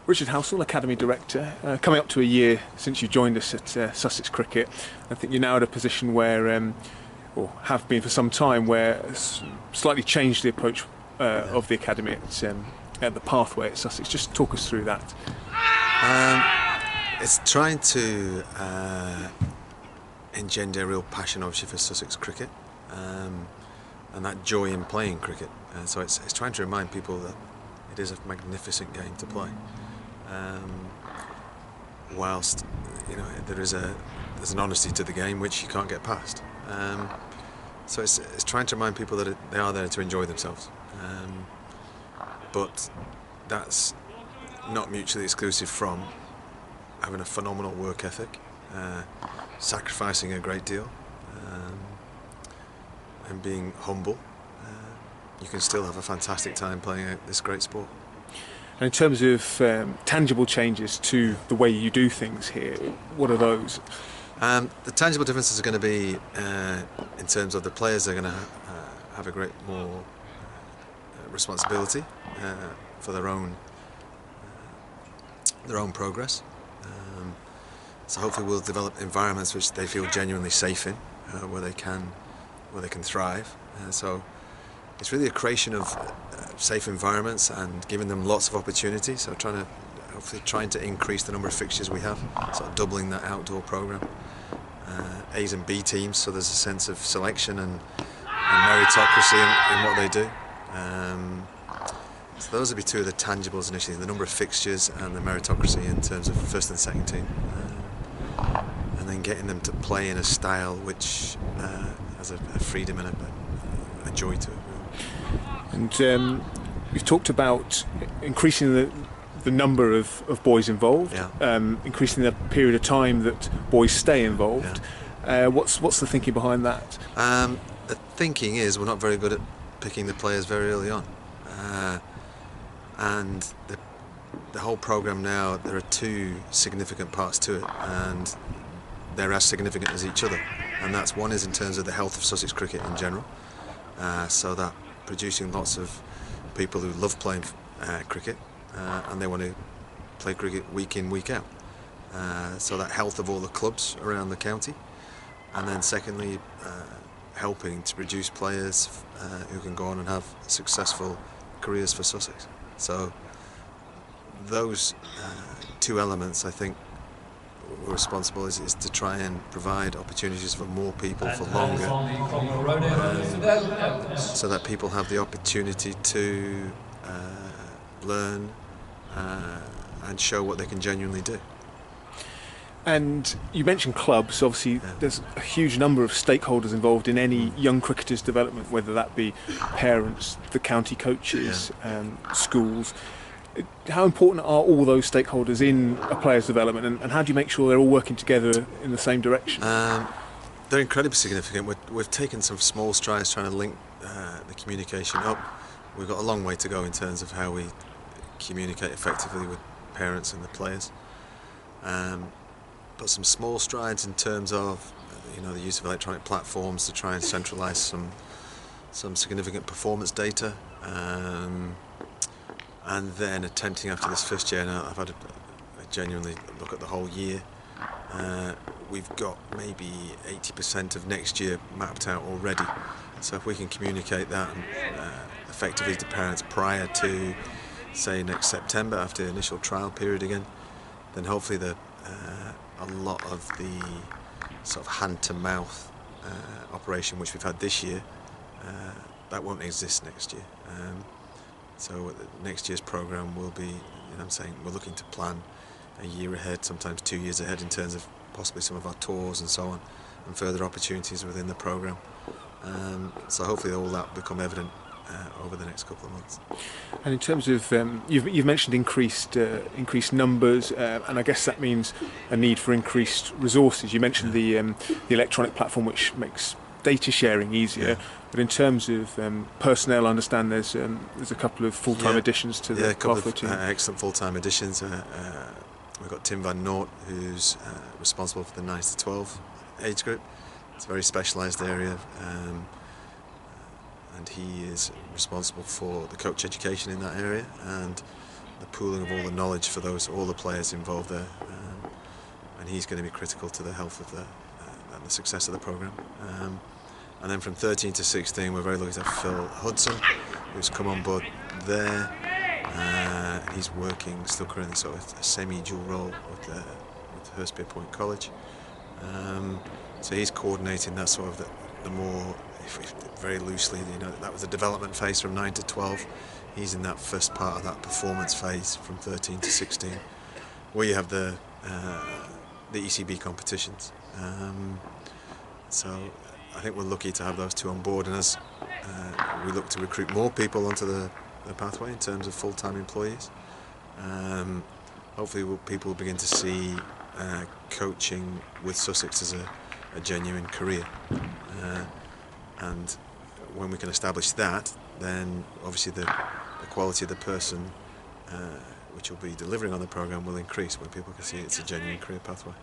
Richard Halsall, Academy Director, coming up to a year since you joined us at Sussex Cricket. I think you're now at a position where, or have been for some time, where slightly changed the approach of the Academy at the pathway at Sussex. Just talk us through that. It's trying to engender a real passion, obviously, for Sussex cricket, and that joy in playing cricket. So it's trying to remind people that it is a magnificent game to play. Whilst there's an honesty to the game which you can't get past. So it's trying to remind people that they are there to enjoy themselves. But that's not mutually exclusive from having a phenomenal work ethic, sacrificing a great deal, and being humble. You can still have a fantastic time playing this great sport. And in terms of tangible changes to the way you do things here, what are those? The tangible differences are going to be in terms of the players are going to have a great more responsibility for their own progress. So hopefully we'll develop environments which they feel genuinely safe in, where they can thrive. So it's really a creation of safe environments and giving them lots of opportunity. So trying to increase the number of fixtures we have, sort of doubling that outdoor program. A's and B teams, so there's a sense of selection and meritocracy in what they do. So those would be two of the tangibles initially: the number of fixtures and the meritocracy in terms of first and second team, and then getting them to play in a style which has a freedom and a joy to it. And we've talked about increasing the number of boys involved, increasing the period of time that boys stay involved. What's the thinking behind that? The thinking is we're not very good at picking the players very early on, and the whole programme now, there are two significant parts to it, and they're as significant as each other, and that's one is in terms of the health of Sussex cricket in general, so that producing lots of people who love playing cricket and they want to play cricket week in, week out. So that health of all the clubs around the county. And then secondly, helping to produce players who can go on and have successful careers for Sussex. So those two elements, I think, we're responsible is to try and provide opportunities for more people for longer, so that people have the opportunity to learn and show what they can genuinely do. And you mentioned clubs. Obviously, there's a huge number of stakeholders involved in any young cricketer's development, whether that be parents, the county coaches, schools. How important are all those stakeholders in a player's development, and how do you make sure they're all working together in the same direction? They're incredibly significant. We've taken some small strides trying to link the communication up. We've got a long way to go in terms of how we communicate effectively with parents and the players. But some small strides in terms of the use of electronic platforms to try and centralise some significant performance data. And then attempting after this first year, now I've had a genuinely look at the whole year, we've got maybe 80% of next year mapped out already. So if we can communicate that effectively to parents prior to, say, next September, after the initial trial period again, then hopefully a lot of the sort of hand-to-mouth operation which we've had this year, that won't exist next year. So next year's programme will be, we're looking to plan a year ahead, sometimes 2 years ahead, in terms of possibly some of our tours and so on, and further opportunities within the programme. So hopefully all that will become evident over the next couple of months. And in terms of, you've mentioned increased numbers, and I guess that means a need for increased resources. You mentioned the electronic platform, which makes data sharing easier, but in terms of personnel, I understand there's a couple of full-time additions to the pathway team. Excellent full-time additions. We've got Tim Van Noort, who's responsible for the 9 to 12 age group. It's a very specialised area, and he is responsible for the coach education in that area, and pooling of all the knowledge for all the players involved there, and he's going to be critical to the health of and the success of the programme. And then from 13 to 16, we're very lucky to have Phil Hudson, who's come on board there. He's working still currently sort of a semi-dual role with Hurstpierpoint Point College. So he's coordinating that sort of the more, very loosely, that was the development phase from 9 to 12. He's in that first part of that performance phase from 13 to 16, where you have the ECB competitions. So I think we're lucky to have those two on board, and as we look to recruit more people onto the pathway in terms of full-time employees, hopefully people will begin to see coaching with Sussex as a genuine career, and when we can establish that, then obviously the quality of the person which will be delivering on the programme will increase when people can see it's a genuine career pathway.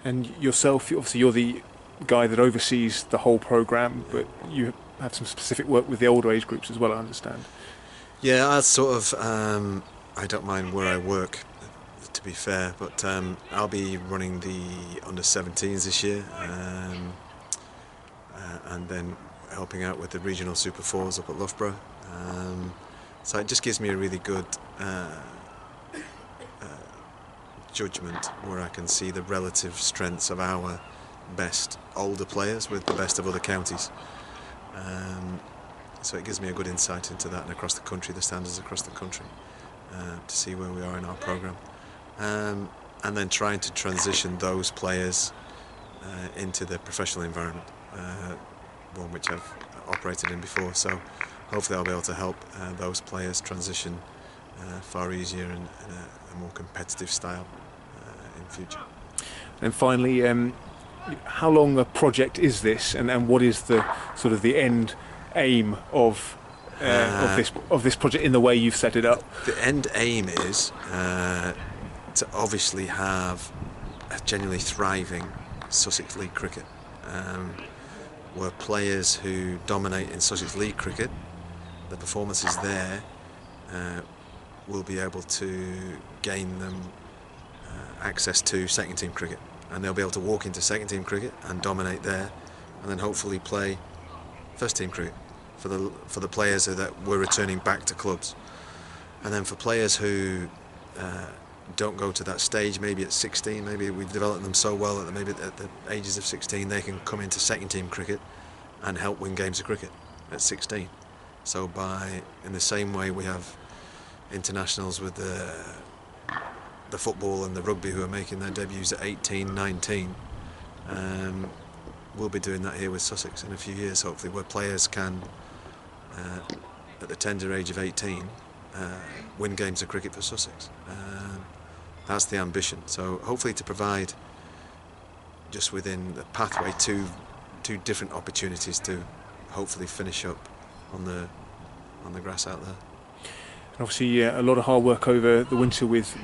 And yourself, obviously you're the guy that oversees the whole programme, but you have some specific work with the older age groups as well, I understand. Yeah, I sort of, I don't mind where I work, to be fair, but I'll be running the under-17s this year, and then helping out with the regional Super 4s up at Loughborough. So it just gives me a really good judgment where I can see the relative strengths of our best older players with the best of other counties. So it gives me a good insight into that and across the country, the standards across the country, to see where we are in our programme. And then trying to transition those players into the professional environment, one which I've operated in before. So hopefully I'll be able to help those players transition far easier and a more competitive style in future. And finally, how long a project is this, and what is the sort of the end aim of this project in the way you've set it up? The end aim is to obviously have a genuinely thriving Sussex League cricket, where players who dominate in Sussex League cricket, the performances there will be able to gain them access to second team cricket, and they'll be able to walk into second team cricket and dominate there, and then hopefully play first team cricket for the players that were returning back to clubs. And then for players who don't go to that stage, maybe at 16, maybe we've developed them so well that maybe at the ages of 16 they can come into second team cricket and help win games of cricket at 16. So in the same way we have internationals with the football and the rugby who are making their debuts at 18, 19, we'll be doing that here with Sussex in a few years, hopefully, where players can, at the tender age of 18, win games of cricket for Sussex. That's the ambition. So hopefully to provide, just within the pathway, two different opportunities to hopefully finish up on the grass out there. And obviously, a lot of hard work over the winter with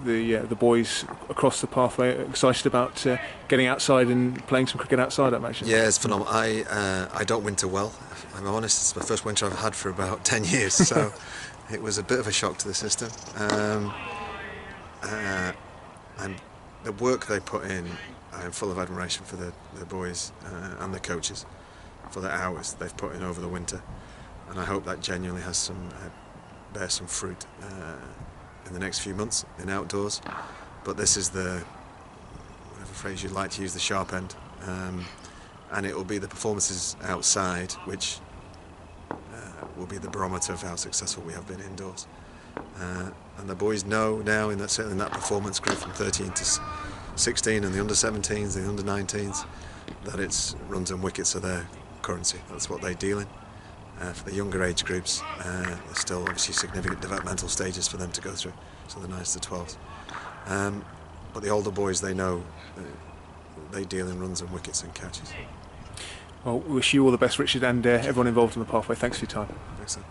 the boys across the pathway. Excited about getting outside and playing some cricket outside, I imagine. Yeah, it's phenomenal. I don't winter well. I'm honest. It's the first winter I've had for about 10 years, so it was a bit of a shock to the system. And the work they put in, I'm full of admiration for the boys and the coaches for the hours they've put in over the winter, and I hope that genuinely has bear some fruit in the next few months in outdoors. But this is whatever phrase you'd like to use, the sharp end, and it will be the performances outside which will be the barometer of how successful we have been indoors. And the boys know now, certainly in that performance group from 13 to 16 and the under-17s, the under-19s, that it's runs and wickets are their currency. That's what they deal in. For the younger age groups, there's still obviously significant developmental stages for them to go through, so the 9s to 12s. But the older boys, they know they deal in runs and wickets and catches. Well, we wish you all the best, Richard, and everyone involved in the pathway. Thanks for your time. Thanks, sir.